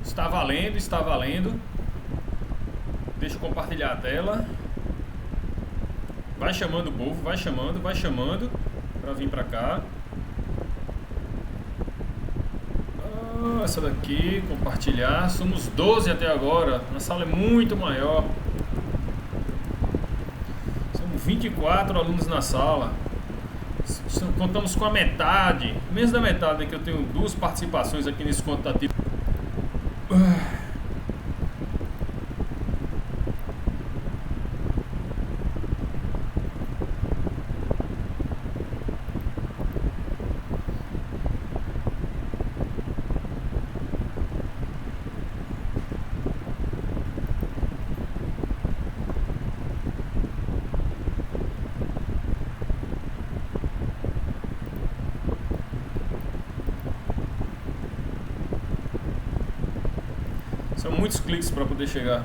Está valendo, está valendo. Deixa eu compartilhar a tela. Vai chamando o povo, vai chamando pra vir pra cá. Essa daqui, compartilhar. Somos 12 até agora. A sala é muito maior. São 24 alunos na sala. Contamos com a metade, menos da metade, que eu tenho 2 participações aqui nesse quantitativo. São muitos cliques para poder chegar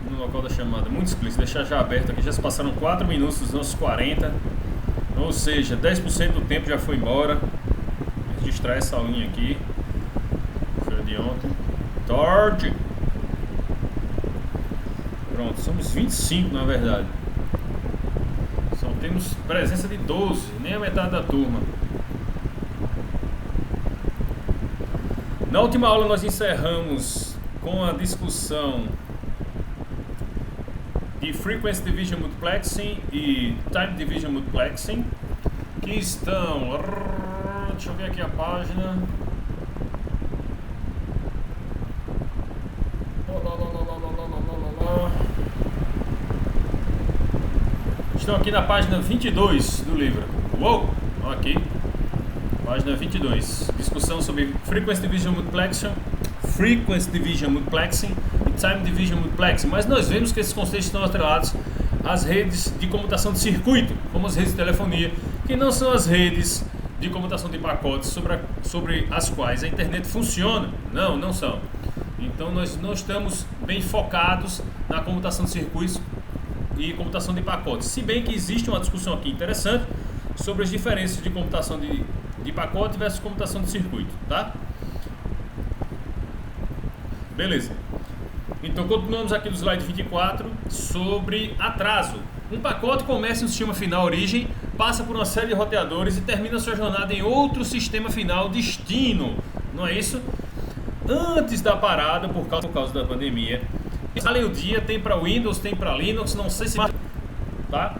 no local da chamada. Muitos cliques. Deixar já aberto aqui. Já se passaram 4 minutos dos nossos 40. Ou seja, 10% do tempo já foi embora. Registrar essa aulinha aqui. Foi de ontem. Tarde. Pronto, somos 25 na verdade. Só temos presença de 12, nem a metade da turma. Na última aula nós encerramos com a discussão de Frequency Division Multiplexing e Time Division Multiplexing, que estão... Deixa eu ver aqui a página. Estão aqui na página 22 do livro. Uou! Aqui. Página 22. Discussão sobre Frequency Division Multiplexing e Time Division Multiplexing. Mas nós vemos que esses conceitos estão atrelados às redes de comutação de circuito, como as redes de telefonia, que não são as redes de comutação de pacotes sobre as quais a internet funciona. Não são. Então nós não estamos bem focados na comutação de circuitos e computação de pacotes. Se bem que existe uma discussão aqui interessante sobre as diferenças de computação de pacote versus computação de circuito, tá? Beleza. Então continuamos aqui no slide 24 sobre atraso. Um pacote começa no sistema final origem, passa por uma série de roteadores e termina sua jornada em outro sistema final destino. Não é isso? Antes da parada, por causa da pandemia, instalem o dia, tem para Windows, tem para Linux, não sei se... Tá?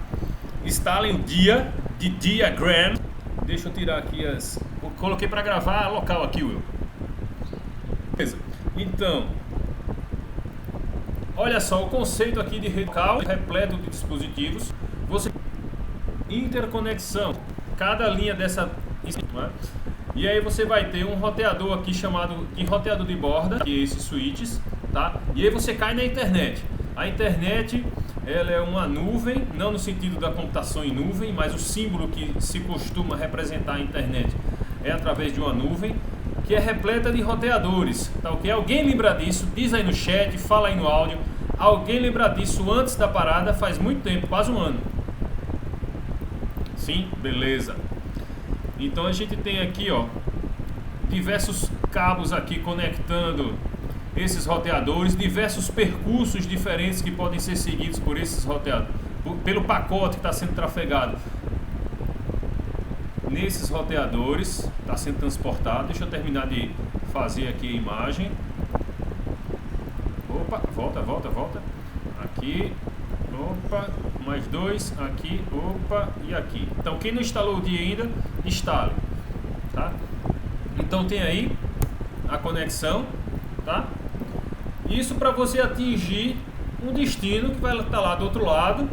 Instalem o dia de Diagram. Deixa eu tirar aqui as... Coloquei para gravar local aqui, Will. Beleza. Então, olha só, o conceito aqui de rede local repleto de dispositivos. Você interconexão, cada linha dessa... Né? E aí você vai ter um roteador aqui chamado de roteador de borda, que é esses switches, tá? E aí você cai na internet. A internet... ela é uma nuvem, não no sentido da computação em nuvem, mas o símbolo que se costuma representar a internet é através de uma nuvem, que é repleta de roteadores, tá ok? Alguém lembra disso? Diz aí no chat, fala aí no áudio. Alguém lembra disso antes da parada? Faz muito tempo, quase um ano. Sim? Beleza. Então a gente tem aqui, ó, diversos cabos aqui conectando esses roteadores, diversos percursos diferentes que podem ser seguidos por esses roteadores, pelo pacote que está sendo trafegado nesses roteadores, está sendo transportado. Deixa eu terminar de fazer aqui a imagem. Opa, volta. Aqui, opa, mais 2, aqui, opa, e aqui. Então quem não instalou o dia ainda, instale, tá? Então tem aí a conexão, tá? Isso para você atingir um destino que vai estar lá do outro lado,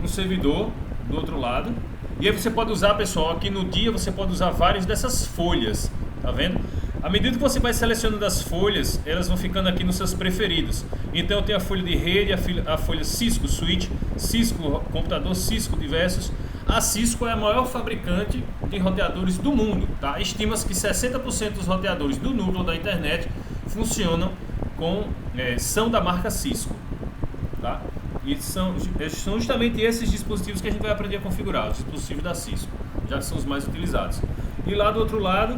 um servidor do outro lado. E aí você pode usar, pessoal, aqui no dia você pode usar várias dessas folhas, tá vendo? À medida que você vai selecionando as folhas, elas vão ficando aqui nos seus preferidos. Então eu tenho a folha de rede, a folha Cisco Switch, Cisco Computador, Cisco Diversos. A Cisco é a maior fabricante de roteadores do mundo, tá? Estima-se que 60% dos roteadores do núcleo da internet funcionam são da marca Cisco, tá? E são justamente esses dispositivos que a gente vai aprender a configurar, os dispositivos da Cisco, já que são os mais utilizados. E lá do outro lado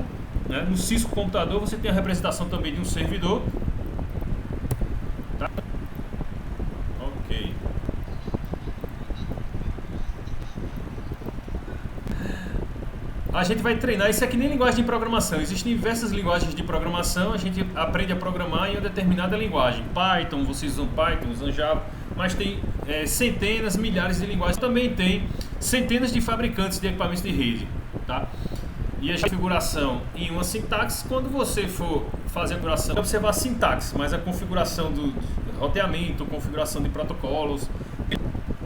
né? No Cisco computador você tem a representação também de um servidor. Tá? Ok. A gente vai treinar, isso é que nem linguagem de programação. Existem diversas linguagens de programação, a gente aprende a programar em uma determinada linguagem. Python, vocês usam Python, usam Java, mas tem centenas, milhares de linguagens. Também tem centenas de fabricantes de equipamentos de rede, tá? E a configuração em uma sintaxe, quando você for fazer a configuração, observar a sintaxe, mas a configuração do roteamento, configuração de protocolos.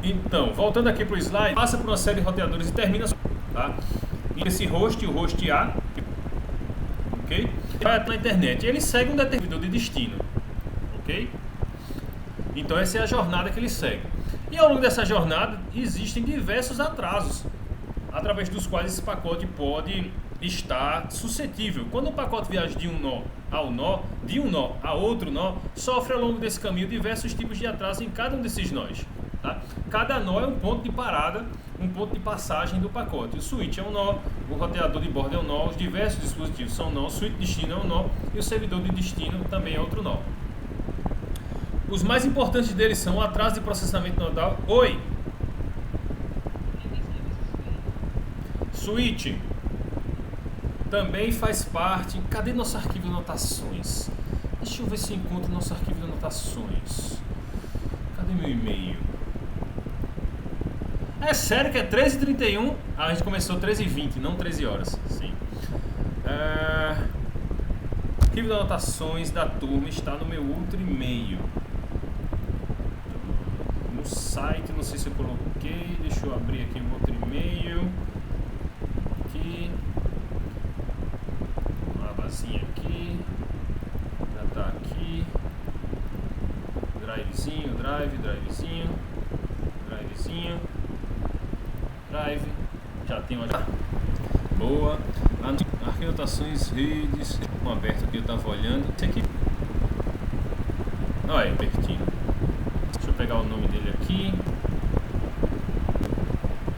Então, voltando aqui para o slide, passa por uma série de roteadores e termina, tá? Esse host, o host A, ok? Vai na internet. Ele segue um determinador de destino, ok? Então essa é a jornada que ele segue. E ao longo dessa jornada existem diversos atrasos, através dos quais esse pacote pode estar suscetível. Quando o pacote viaja de um nó ao nó, de um nó a outro nó, sofre ao longo desse caminho diversos tipos de atrasos em cada um desses nós. Tá? Cada nó é um ponto de parada, um ponto de passagem do pacote. O switch é um nó, o roteador de bordo é um nó, os diversos dispositivos são nó, o switch de destino é um nó e o servidor de destino também é outro nó. Os mais importantes deles são o atraso de processamento nodal. Oi! Switch também faz parte. Cadê nosso arquivo de anotações? Deixa eu ver se eu encontro nosso arquivo de anotações. Cadê meu e-mail? É sério que é 13h31? A gente começou 13h20, não 13 horas. Sim. Arquivo de anotações da turma está no meu outro e-mail. No site, não sei se eu coloquei. Deixa eu abrir aqui o outro e-mail. Aqui. Uma abazinha aqui. Já está aqui. Drivezinho, drivezinho. Drivezinho. Drive, já tem uma. Boa. Anotações, redes. Um aberto aqui, eu estava olhando. Esse aqui. Olha, pertinho. Deixa eu pegar o nome dele aqui.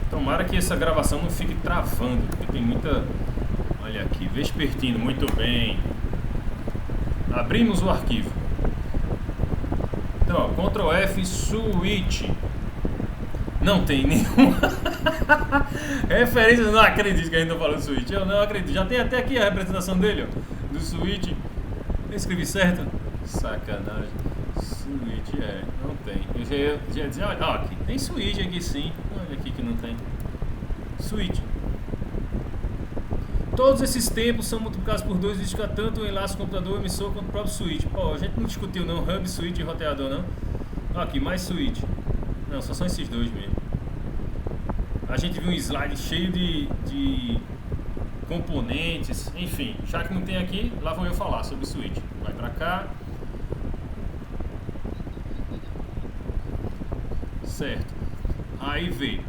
Tomara que essa gravação não fique travando, porque tem muita. Olha aqui, Vespertino, muito bem. Abrimos o arquivo. Então, ó, Ctrl F, switch. Não tem nenhuma referência, não acredito que a gente não falou do switch. Eu não acredito. Já tem até aqui a representação dele, ó, do switch. Eu escrevi certo? Sacanagem. Switch, não tem. Eu já ia dizer, olha, aqui tem switch aqui sim. Olha aqui que não tem. Switch. Todos esses tempos são multiplicados por 2, indica tanto o enlace computador emissor quanto o próprio switch. Pô, a gente não discutiu não hub, switch e roteador não. Aqui, mais switch. Não, só são esses dois mesmo. A gente viu um slide cheio de componentes, enfim. Já que não tem aqui, lá vou eu falar sobre o switch. Vai pra cá. Certo. Aí veio.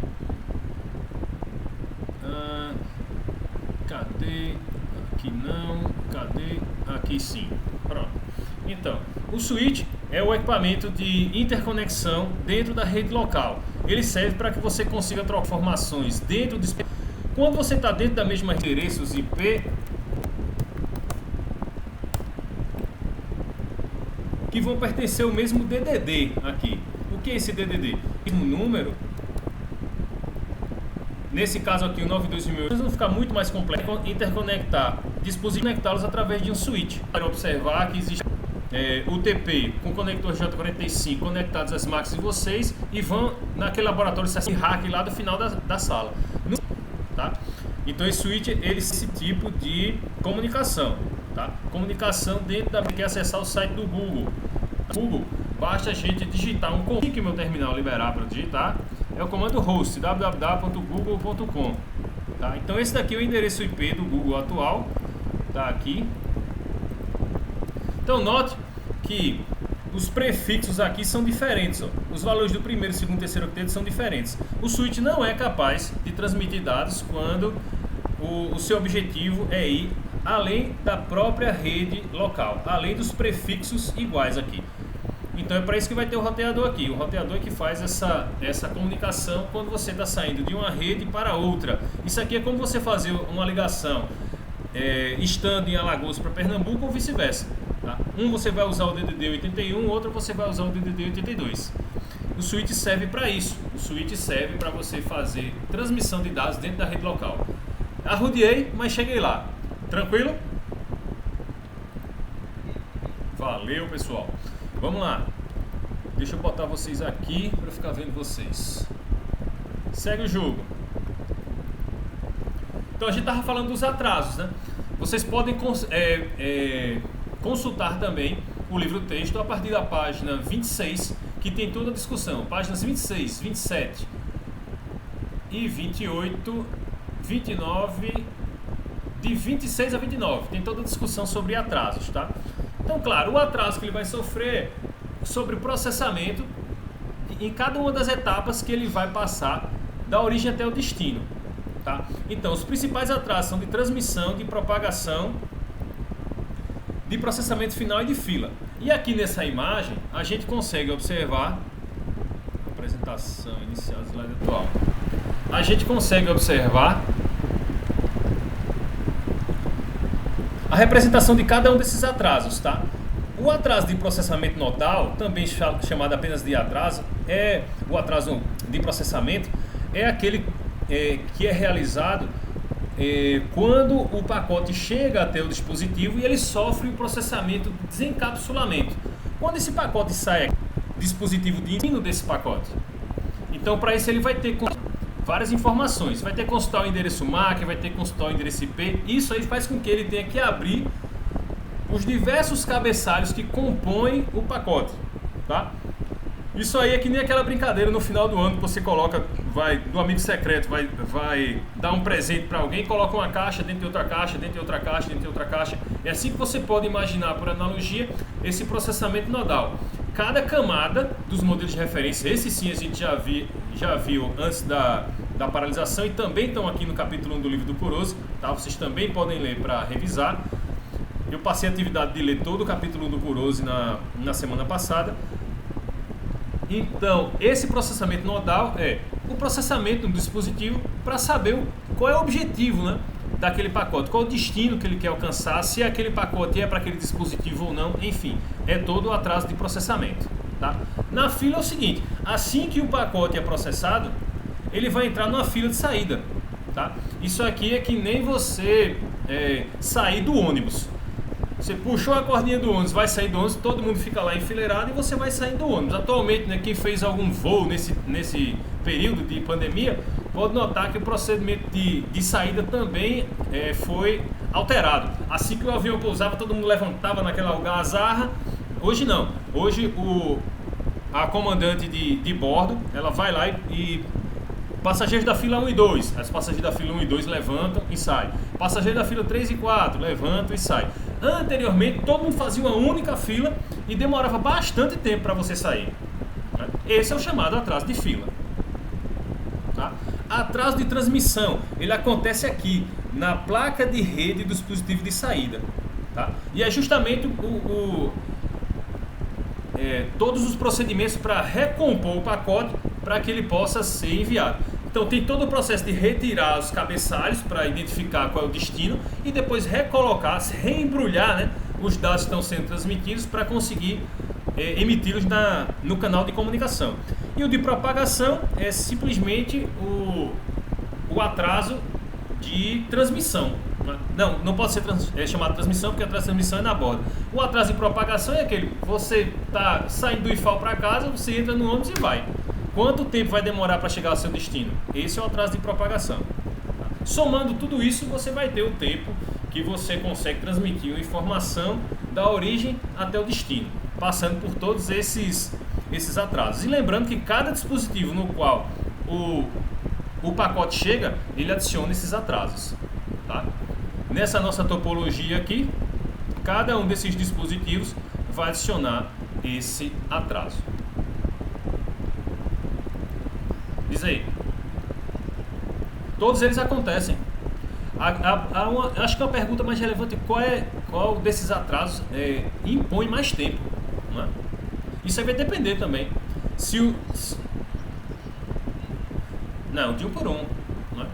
Cadê? Aqui não. Cadê? Aqui sim. Pronto. Então, o switch é o equipamento de interconexão dentro da rede local. Ele serve para que você consiga trocar informações dentro do... Quando você está dentro da mesma endereços IP, que vão pertencer ao mesmo DDD aqui. O que é esse DDD? Um número. Nesse caso aqui, o 92.000, vão ficar muito mais complexo interconectar dispositivos, conectá-los através de um switch. Para observar que existe UTP com conector J45 conectados às máquinas de vocês e vão naquele laboratório de hack lá do final da sala. Tá? Então esse switch ele é esse tipo de comunicação. Tá? Comunicação dentro da... Quer acessar o site do Google. Google, basta a gente digitar um comando que meu terminal liberar para digitar. É o comando host, www.google.com. Tá? Então esse daqui é o endereço IP do Google atual. Tá aqui. Então note que os prefixos aqui são diferentes. Ó. Os valores do primeiro, segundo, terceiro octeto são diferentes. O switch não é capaz de transmitir dados quando o seu objetivo é ir além da própria rede local, além dos prefixos iguais aqui. Então é para isso que vai ter o roteador aqui. O roteador é que faz essa comunicação quando você está saindo de uma rede para outra. Isso aqui é como você fazer uma ligação estando em Alagoas para Pernambuco ou vice-versa. Tá? Um você vai usar o DDD 81, outro você vai usar o DDD 82. O switch serve para isso. O switch serve para você fazer transmissão de dados dentro da rede local. Arrodeei, mas cheguei lá. Tranquilo? Valeu, pessoal. Vamos lá. Deixa eu botar vocês aqui para ficar vendo vocês. Segue o jogo. Então a gente estava falando dos atrasos, né? Vocês podem consultar também o livro-texto a partir da página 26, que tem toda a discussão. Páginas 26, 27 e 28, 29, de 26 a 29. Tem toda a discussão sobre atrasos, tá? Então, claro, o atraso que ele vai sofrer sobre o processamento em cada uma das etapas que ele vai passar da origem até o destino. Tá? Então, os principais atrasos são de transmissão, de propagação, de processamento final e de fila. E aqui nessa imagem, a gente consegue observar apresentação inicial do slide atual. A gente consegue observar a representação de cada um desses atrasos, tá? O atraso de processamento nodal, também chamado apenas de atraso, o atraso de processamento é aquele que é realizado quando o pacote chega até o dispositivo e ele sofre o processamento de desencapsulamento. Quando esse pacote sai, dispositivo de ensino desse pacote. Então, para isso ele vai ter várias informações. Vai ter que consultar o endereço MAC, vai ter que consultar o endereço IP. Isso aí faz com que ele tenha que abrir os diversos cabeçalhos que compõem o pacote, tá? Isso aí é que nem aquela brincadeira no final do ano que você coloca, do amigo secreto, vai dar um presente para alguém, coloca uma caixa dentro de outra caixa, dentro de outra caixa, dentro de outra caixa. É assim que você pode imaginar, por analogia, esse processamento nodal. Cada camada dos modelos de referência, esse sim a gente já viu antes da paralisação e também estão aqui no capítulo 1 do livro do Kurose, tá? Vocês também podem ler para revisar. Eu passei a atividade de ler todo o capítulo 1 do Kurose na semana passada. Então, esse processamento nodal é o processamento do dispositivo para saber qual é o objetivo, né, daquele pacote, qual é o destino que ele quer alcançar, se aquele pacote é para aquele dispositivo ou não, enfim, é todo o atraso de processamento. Tá? Na fila é o seguinte, assim que o pacote é processado, ele vai entrar numa fila de saída. Tá? Isso aqui é que nem você sair do ônibus. Você puxou a cordinha do ônibus, vai sair do ônibus, todo mundo fica lá enfileirado e você vai sair do ônibus. Atualmente, né, quem fez algum voo nesse período de pandemia, pode notar que o procedimento de saída também foi alterado. Assim que o avião pousava, todo mundo levantava naquela algazarra. Hoje não. Hoje a comandante de bordo, ela vai lá e passageiros da fila 1 e 2, as passageiros da fila 1 e 2 levantam e saem. Passageiros da fila 3 e 4 levantam e saem. Anteriormente, todo mundo fazia uma única fila e demorava bastante tempo para você sair. Esse é o chamado atraso de fila. Tá? Atraso de transmissão, ele acontece aqui, na placa de rede do dispositivo de saída. Tá? E é justamente todos os procedimentos para recompor o pacote para que ele possa ser enviado. Então tem todo o processo de retirar os cabeçalhos para identificar qual é o destino e depois recolocar, reembrulhar, né, os dados que estão sendo transmitidos para conseguir emiti-los no canal de comunicação. E o de propagação é simplesmente o atraso de transmissão. Não pode ser chamado de transmissão, porque a transmissão é na borda. O atraso de propagação é aquele, você está saindo do IFAL para casa, você entra no ônibus e vai. Quanto tempo vai demorar para chegar ao seu destino? Esse é o atraso de propagação. Somando tudo isso, você vai ter o tempo que você consegue transmitir uma informação da origem até o destino, passando por todos esses atrasos. E lembrando que cada dispositivo no qual o pacote chega, ele adiciona esses atrasos. Tá? Nessa nossa topologia aqui, cada um desses dispositivos vai adicionar esse atraso. Diz aí. Todos eles acontecem. Acho que é uma pergunta mais relevante: qual desses atrasos impõe mais tempo? Né? Isso aí vai depender também. Não, de um por um. Né?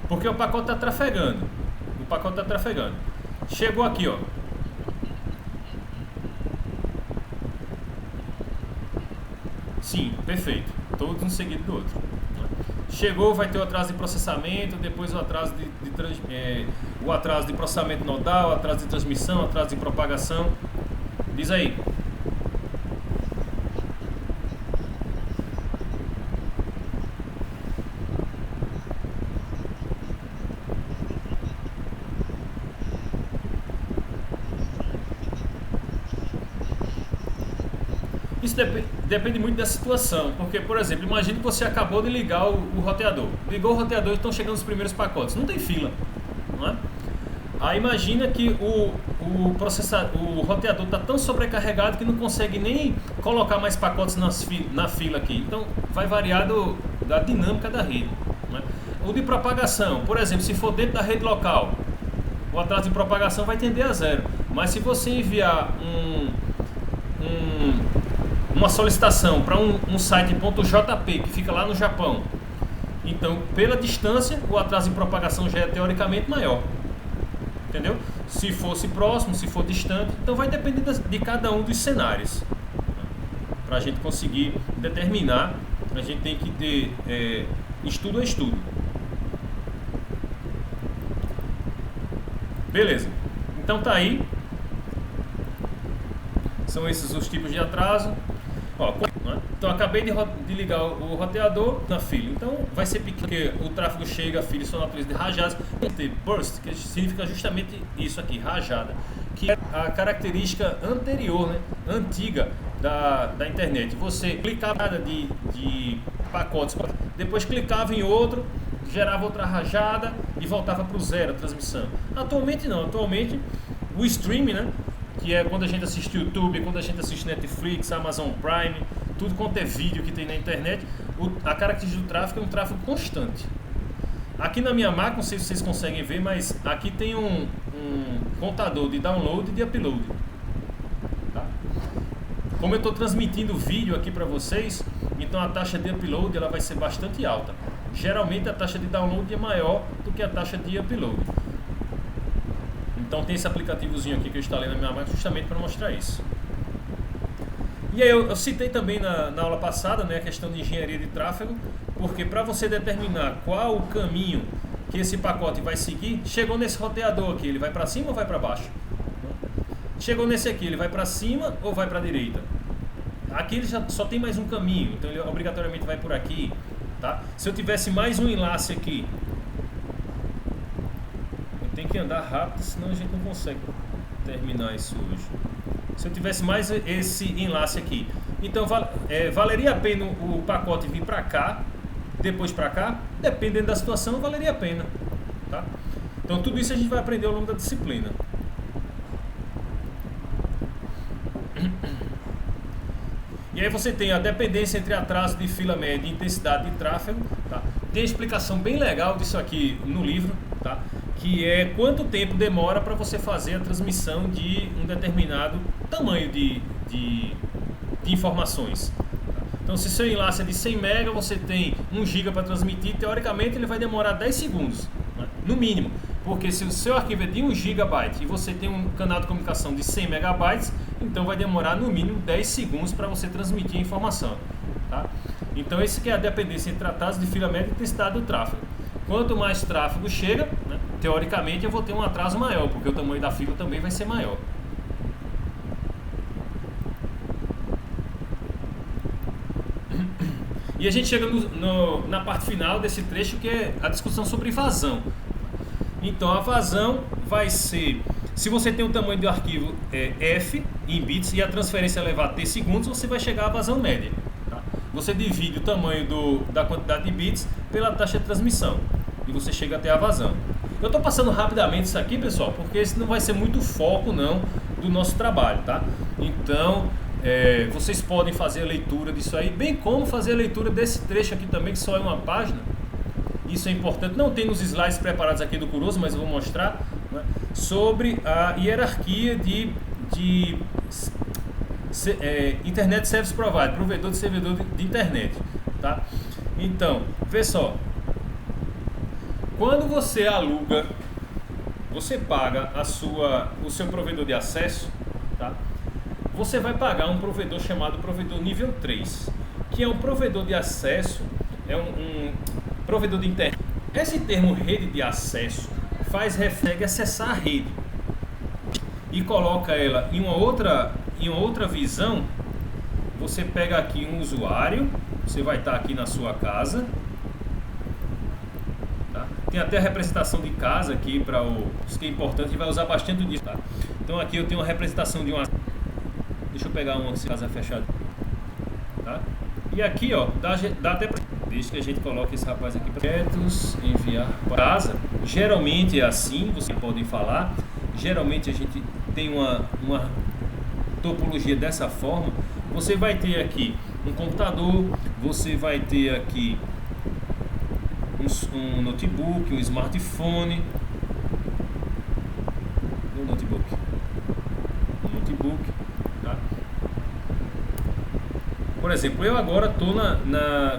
Porque o pacote está trafegando. O pacote está trafegando. Chegou aqui, ó. Sim, perfeito. Todos um seguido do outro. Chegou, vai ter o atraso de processamento, depois o atraso o atraso de processamento nodal, o atraso de transmissão, o atraso de propagação. Diz aí. Isso depende muito da situação, porque, por exemplo, imagine que você acabou de ligar o roteador. Ligou o roteador e estão chegando os primeiros pacotes. Não tem fila, não é? Aí imagina que o roteador está tão sobrecarregado que não consegue nem colocar mais pacotes na fila aqui. Então vai variar da dinâmica da rede, não é? O de propagação, por exemplo, se for dentro da rede local, o atraso de propagação vai tender a zero. Mas se você enviar uma solicitação para um site .jp que fica lá no Japão, então pela distância o atraso de propagação já é teoricamente maior, entendeu? Se fosse próximo, se for distante, então vai depender de cada um dos cenários. Para a gente conseguir determinar, a gente tem que ter estudo a estudo. Beleza, então tá aí, são esses os tipos de atraso. Ó, então acabei de ligar o roteador na fila, então vai ser pequeno, porque o tráfego chega, a fila são natureza de rajadas, tem burst, que significa justamente isso aqui, rajada, que é a característica anterior, né, antiga da internet. Você clicava de pacotes, depois clicava em outro, gerava outra rajada e voltava para o zero a transmissão. Atualmente não, atualmente o streaming, né, que é quando a gente assiste YouTube, quando a gente assiste Netflix, Amazon Prime, tudo quanto é vídeo que tem na internet, a característica do tráfego é um tráfego constante. Aqui na minha máquina, não sei se vocês conseguem ver, mas aqui tem um contador de download e de upload. Tá? Como eu estou transmitindo vídeo aqui para vocês, então a taxa de upload ela vai ser bastante alta. Geralmente a taxa de download é maior do que a taxa de upload. Então tem esse aplicativozinho aqui que eu instalei na minha máquina justamente para mostrar isso. E aí eu citei também na aula passada, né, a questão de engenharia de tráfego, porque para você determinar qual o caminho que esse pacote vai seguir, chegou nesse roteador aqui, ele vai para cima ou vai para baixo? Chegou nesse aqui, ele vai para cima ou vai para a direita? Aqui ele já só tem mais um caminho, então ele obrigatoriamente vai por aqui. Tá? Se eu tivesse mais um enlace aqui, tem que andar rápido, senão a gente não consegue terminar isso hoje. Se eu tivesse mais esse enlace aqui, então valeria a pena o pacote vir para cá, depois para cá? Dependendo da situação, valeria a pena. Tá? Então tudo isso a gente vai aprender ao longo da disciplina. E aí você tem a dependência entre atraso de fila média e intensidade de tráfego. Tá? Tem a explicação bem legal disso aqui no livro, tá? Que é quanto tempo demora para você fazer a transmissão de um determinado tamanho de informações. Então se seu enlace é de 100 MB, você tem 1 GB para transmitir, teoricamente ele vai demorar 10 segundos, né? No mínimo. Porque se o seu arquivo é de 1 GB e você tem um canal de comunicação de 100 MB, então vai demorar no mínimo 10 segundos para você transmitir a informação. Tá? Então esse que é a dependência entre atraso de fila média e intensidade do tráfego. Quanto mais tráfego chega, né, teoricamente eu vou ter um atraso maior, porque o tamanho da fila também vai ser maior. E a gente chega na parte final desse trecho, que é a discussão sobre vazão. Então a vazão vai ser, se você tem um tamanho do arquivo F em bits e a transferência levar a T segundos, você vai chegar à vazão média. Tá? Você divide o tamanho da quantidade de bits pela taxa de transmissão e você chega até a vazão. Eu estou passando rapidamente isso aqui, pessoal, porque esse não vai ser muito foco não do nosso trabalho, tá? Então vocês podem fazer a leitura disso aí, bem como fazer a leitura desse trecho aqui também, que só é uma página. Isso é importante, não tem nos slides preparados aqui do Kuroso, mas eu vou mostrar, né, sobre a hierarquia de Internet Service Provider, provedor de servidor de internet. Tá? Então, vê só, quando você aluga você paga o seu provedor de acesso, tá? Você vai pagar um provedor chamado provedor nível 3, que é um provedor de acesso, é um provedor de internet. Esse termo rede de acesso faz referência a acessar a rede e coloca ela em uma outra visão. Você pega aqui um usuário, você vai estar aqui na sua casa, tá? Tem até a representação de casa aqui para isso que é importante, e vai usar bastante disso, tá? Então aqui eu tenho uma representação de uma, deixa eu pegar uma casa fechada, tá? E aqui, ó, dá até pra, deixa que a gente coloque esse rapaz aqui para enviar para casa. Geralmente é assim, vocês podem falar. Geralmente a gente tem uma topologia dessa forma. Você vai ter aqui um computador, você vai ter aqui um notebook, um smartphone, um notebook, tá? Por exemplo, eu agora estou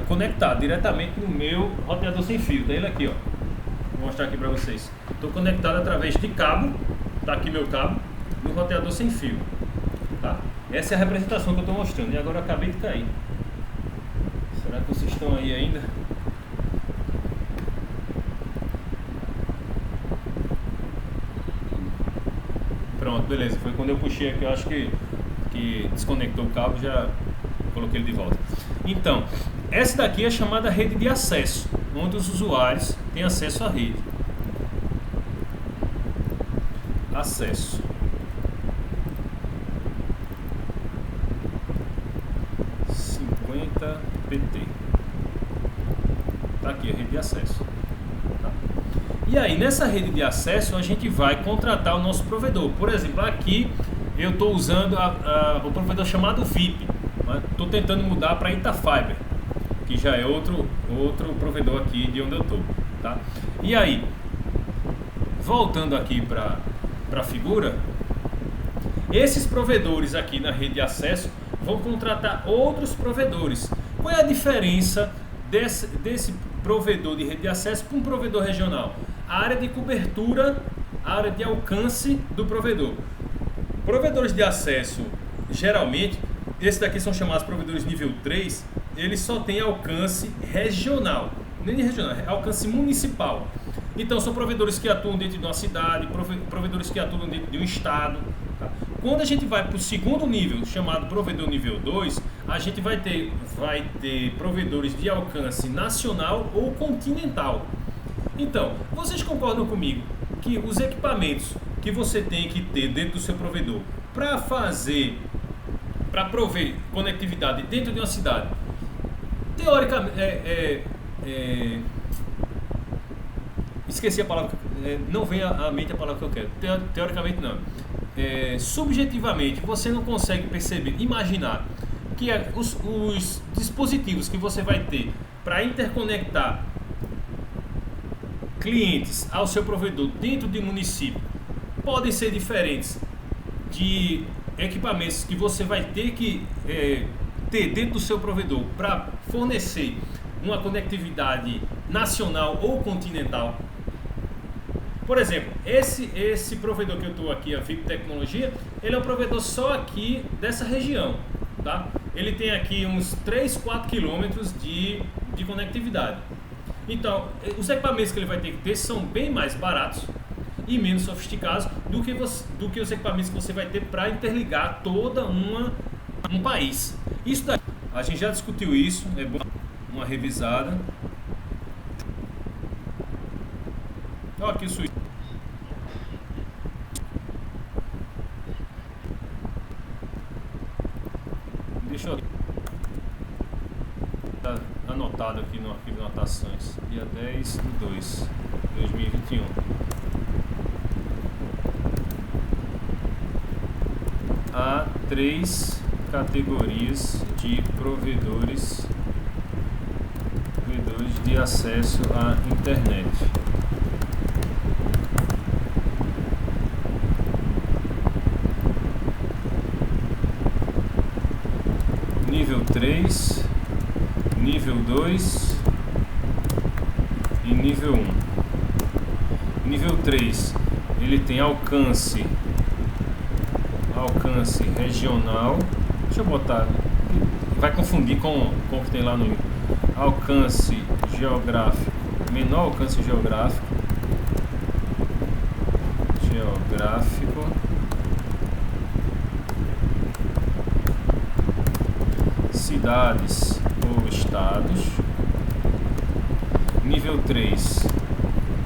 conectado diretamente no meu roteador sem fio, tá ele aqui, ó. Vou mostrar aqui para vocês. Estou conectado através de cabo, tá aqui meu cabo, no roteador sem fio, tá? Essa é a representação que eu estou mostrando. E agora eu acabei de cair. Será que vocês estão aí ainda? Pronto, beleza. Foi quando eu puxei aqui, eu acho que desconectou o cabo, já coloquei ele de volta. Então, essa daqui é chamada rede de acesso, onde os usuários têm acesso à rede. Acesso. PT. Tá aqui a rede de acesso. Tá? E aí, nessa rede de acesso, a gente vai contratar o nosso provedor. Por exemplo, aqui eu estou usando o provedor chamado VIP. Estou tentando mudar para Itafiber, que já é outro provedor aqui de onde eu estou. Tá? E aí, voltando aqui para a figura, esses provedores aqui na rede de acesso vão contratar outros provedores. Qual é a diferença desse provedor de rede de acesso para um provedor regional? A área de cobertura, a área de alcance do provedor. Provedores de acesso, geralmente, esses daqui são chamados provedores nível 3, eles só têm alcance regional, nem regional, é alcance municipal. Então são provedores que atuam dentro de uma cidade, provedores que atuam dentro de um estado. Tá? Quando a gente vai para o segundo nível, chamado provedor nível 2, a gente vai ter provedores de alcance nacional ou continental. Então, vocês concordam comigo que os equipamentos que você tem que ter dentro do seu provedor para prover conectividade dentro de uma cidade, teoricamente, esqueci a palavra, não vem à mente a palavra que eu quero. Teoricamente não. Subjetivamente, você não consegue perceber, imaginar que os dispositivos que você vai ter para interconectar clientes ao seu provedor dentro de um município podem ser diferentes de equipamentos que você vai ter que ter dentro do seu provedor para fornecer uma conectividade nacional ou continental. Por exemplo, esse provedor que eu estou aqui, a VIP Tecnologia, ele é um provedor só aqui dessa região, tá? Ele tem aqui uns 3, 4 quilômetros de conectividade. Então, os equipamentos que ele vai ter que ter são bem mais baratos e menos sofisticados do que os equipamentos que você vai ter para interligar todo um país. Isso daí, a gente já discutiu isso, é bom uma revisada. Olha aqui o switch. Deixa eu tá anotado aqui no arquivo de anotações. Dia 10/2/2021. Há 3 categorias de provedores de acesso à internet. Nível 3, nível 2 e nível 1. Nível 3, ele tem alcance regional. Deixa eu botar, vai confundir com o que tem lá no livro. Alcance geográfico, menor alcance geográfico, cidades ou estados. Nível 3,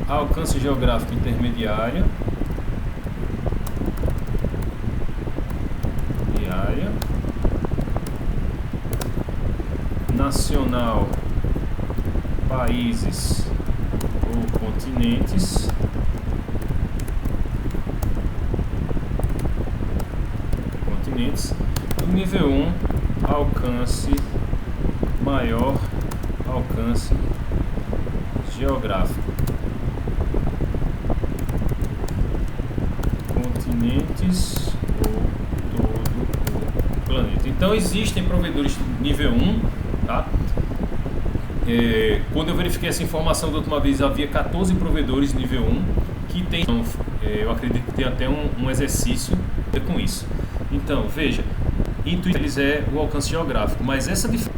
alcance geográfico intermediário, nacional, países ou continentes, e nível 1, alcance maior, alcance geográfico, continentes ou todo o planeta. Então existem provedores nível 1, tá? Quando eu verifiquei essa informação da última vez, havia 14 provedores nível 1 que tem, eu acredito que tem até um exercício com isso. Então, veja, intuitivamente é o alcance geográfico, mas essa diferença,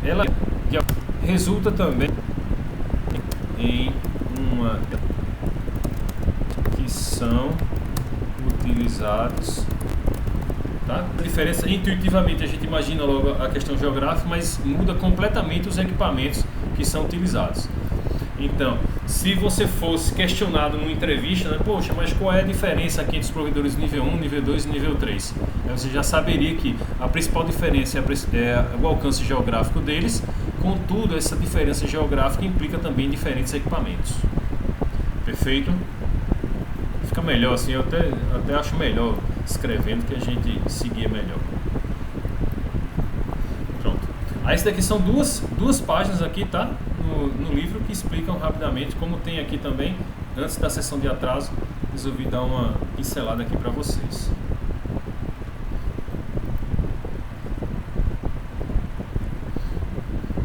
ela resulta também em uma que são utilizados, tá? A diferença, intuitivamente a gente imagina logo a questão geográfica, mas muda completamente os equipamentos que são utilizados. Então, se você fosse questionado numa entrevista, né, poxa, mas qual é a diferença aqui entre os provedores nível 1, nível 2 e nível 3? Aí você já saberia que a principal diferença é o alcance geográfico deles, contudo, essa diferença geográfica implica também diferentes equipamentos. Perfeito? Fica melhor assim, eu até acho melhor escrevendo, que a gente seguir melhor. Pronto. Aí esse daqui são duas páginas aqui, tá? No livro, que explicam rapidamente, como tem aqui também, antes da sessão de atraso, resolvi dar uma pincelada aqui para vocês.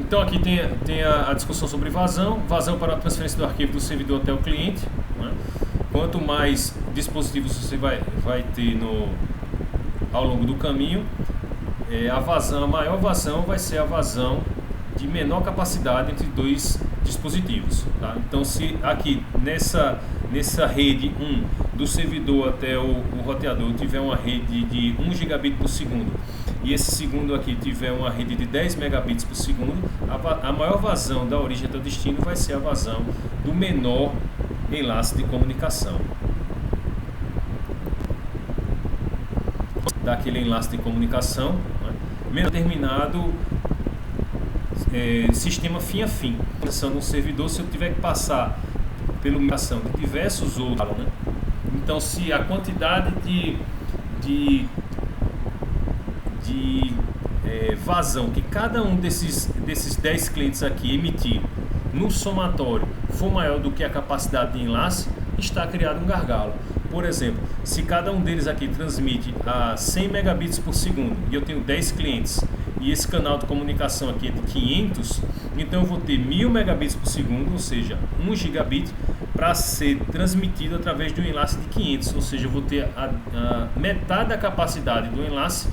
Então aqui tem a discussão sobre vazão para a transferência do arquivo do servidor até o cliente, né? Quanto mais dispositivos você vai ter ao longo do caminho, a maior vazão vai ser a vazão de menor capacidade entre dois dispositivos, tá? Então, se aqui nessa rede 1 do servidor até o roteador tiver uma rede de 1 gigabit por segundo e esse segundo aqui tiver uma rede de 10 megabits por segundo, a maior vazão da origem até o destino vai ser a vazão do menor enlace de comunicação. Daquele enlace de comunicação, né, determinado sistema fim a fim. No servidor, se eu tiver que passar pela comunicação de diversos outros, né? Então, se a quantidade de vazão que cada um desses 10 clientes aqui emitir no somatório for maior do que a capacidade de enlace, está criado um gargalo. Por exemplo, se cada um deles aqui transmite a 100 megabits por segundo e eu tenho 10 clientes e esse canal de comunicação aqui é de 500, então eu vou ter 1000 megabits por segundo, ou seja, 1 gigabit, para ser transmitido através de um enlace de 500, ou seja, eu vou ter a metade da capacidade do enlace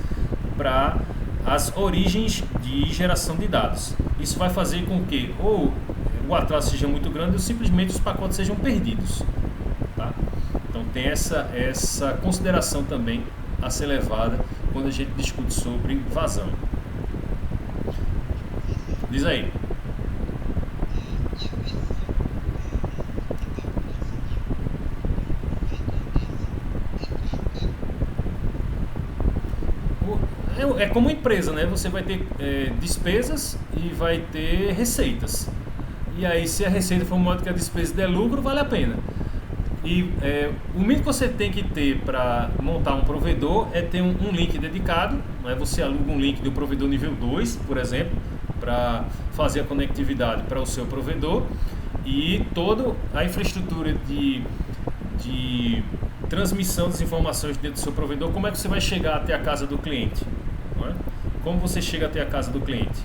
para as origens de geração de dados. Isso vai fazer com que ou o atraso seja muito grande ou simplesmente os pacotes sejam perdidos, tá? Então tem essa consideração também a ser levada quando a gente discute sobre vazão. Diz aí. É como empresa, né? Você vai ter despesas e vai ter receitas. E aí, se a receita for maior do que a despesa der lucro, vale a pena. E o mínimo que você tem que ter para montar um provedor é ter um link dedicado, né? Você aluga um link do provedor nível 2, por exemplo, para fazer a conectividade para o seu provedor, e toda a infraestrutura de transmissão das informações dentro do seu provedor. Como é que você vai chegar até a casa do cliente? Não é? Como você chega até a casa do cliente?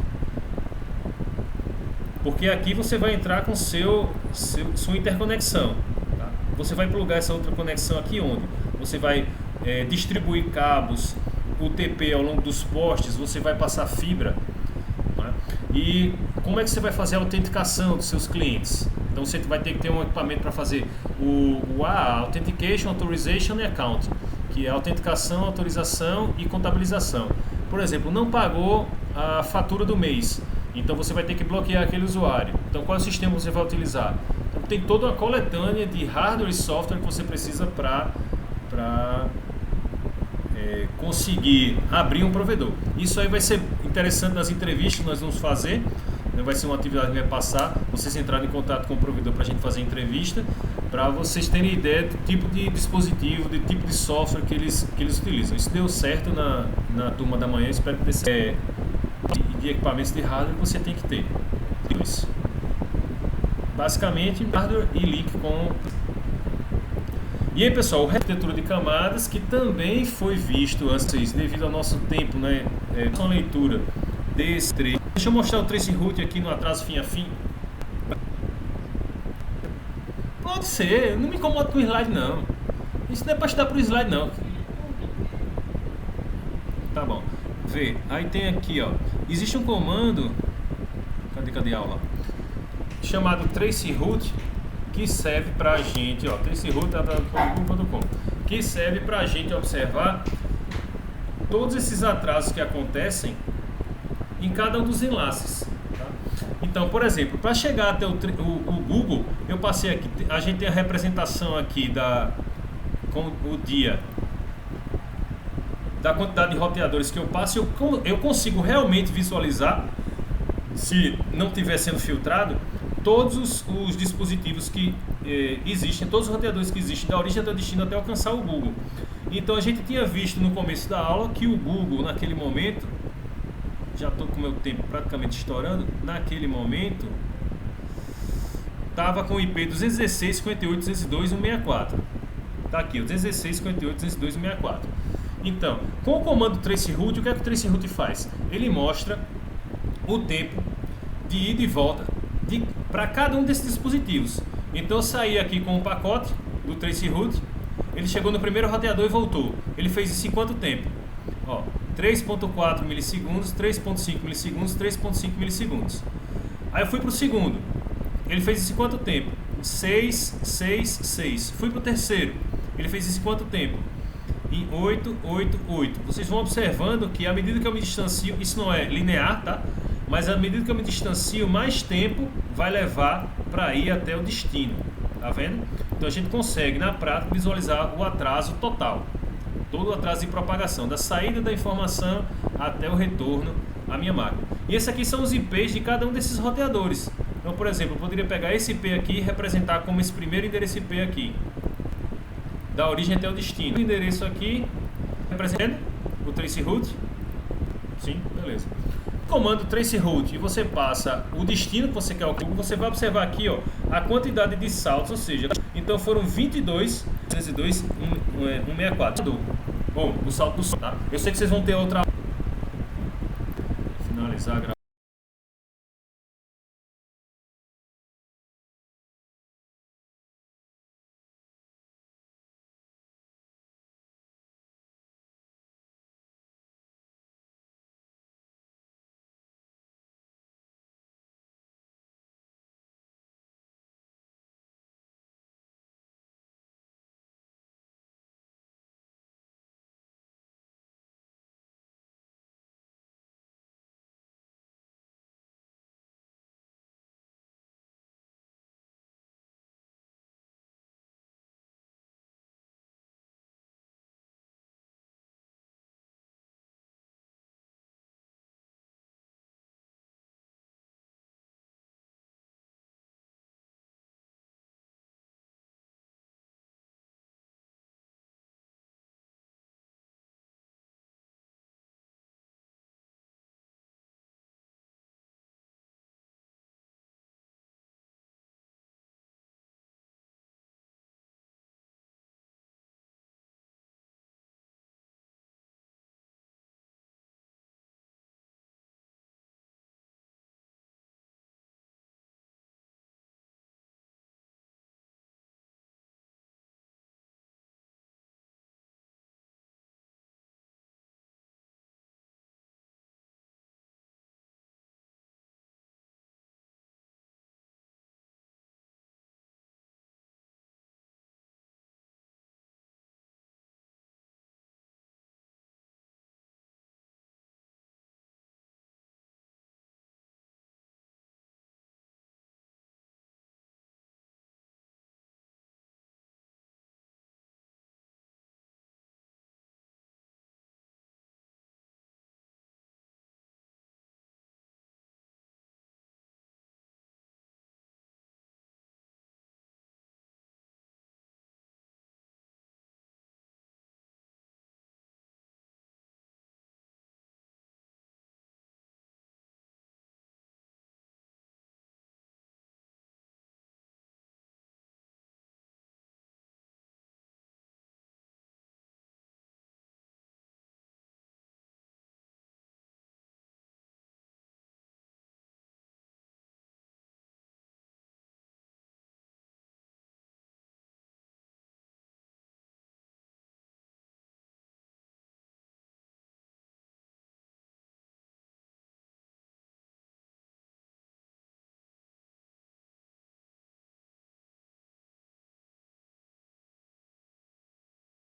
Porque aqui você vai entrar com sua interconexão, tá? você vai plugar essa outra conexão aqui onde? Você vai distribuir cabos UTP ao longo dos postes, você vai passar fibra, né? E como é que você vai fazer a autenticação dos seus clientes? Então você vai ter que ter um equipamento para fazer o AA, Authentication, Authorization e Account, que é autenticação, autorização e contabilização. Por exemplo, não pagou a fatura do mês, então você vai ter que bloquear aquele usuário. Então qual sistema você vai utilizar? Então, tem toda uma coletânea de hardware e software que você precisa para conseguir abrir um provedor. Isso aí vai ser interessante nas entrevistas que nós vamos fazer. Vai ser uma atividade que vai passar, vocês entrarem em contato com o provedor para a gente fazer entrevista, para vocês terem ideia do tipo de dispositivo, do tipo de software que eles utilizam. Isso deu certo na turma da manhã, espero que dê certo. De equipamentos de hardware que você tem que ter. Basicamente, hardware e link com... E aí, pessoal, a arquitetura de camadas, que também foi visto antes, devido ao nosso tempo, né? Com a leitura desse trecho. Deixa eu mostrar o trace route aqui no atraso fim a fim. Pode ser, não me incomoda com o slide não. Isso não é para estudar para o slide não. Tá bom. Vê, aí tem aqui, ó. Existe um comando. Cadê a aula? Chamado trace route, que serve pra gente, ó. Trace route.com, que serve pra gente observar todos esses atrasos que acontecem em cada um dos enlaces, tá? Então, por exemplo, para chegar até o Google, eu passei aqui, a gente tem a representação aqui com o dia da quantidade de roteadores que eu passo. Eu consigo realmente visualizar, se não estiver sendo filtrado, todos os dispositivos que existem, todos os roteadores que existem da origem até o destino até alcançar o Google. Então a gente tinha visto no começo da aula que o Google, naquele momento, já estou com o meu tempo praticamente estourando, naquele momento estava com o IP 216.58.202.164. Está aqui, o 216.58.202.164. Então, com o comando traceroute, o que é que o traceroute faz? Ele mostra o tempo de ida e volta para cada um desses dispositivos. Então eu saí aqui com o pacote do traceroute, ele chegou no primeiro roteador e voltou. Ele fez isso em quanto tempo? Ó, 3.4 milissegundos, 3.5 milissegundos, 3.5 milissegundos. Aí eu fui para o segundo. Ele fez isso em quanto tempo? 6, 6, 6. Fui para o terceiro. Ele fez isso em quanto tempo? Em 8, 8, 8. Vocês vão observando que à medida que eu me distancio, isso não é linear, tá? Mas à medida que eu me distancio, mais tempo vai levar para ir até o destino. Tá vendo? Então a gente consegue, na prática, visualizar o atraso total. Todo o atraso de propagação, da saída da informação até o retorno à minha máquina. E esses aqui são os IPs de cada um desses roteadores. Então, por exemplo, eu poderia pegar esse IP aqui e representar como esse primeiro endereço IP aqui, da origem até o destino. O endereço aqui, representando o traceroute. Sim, beleza. Comando traceroute, e você passa o destino que você quer ao Google, você vai observar aqui, ó, a quantidade de saltos, ou seja, então foram 22, 202, 164. Bom, o salto do sol, tá? Eu sei que vocês vão ter outra... Finalizar a gravação.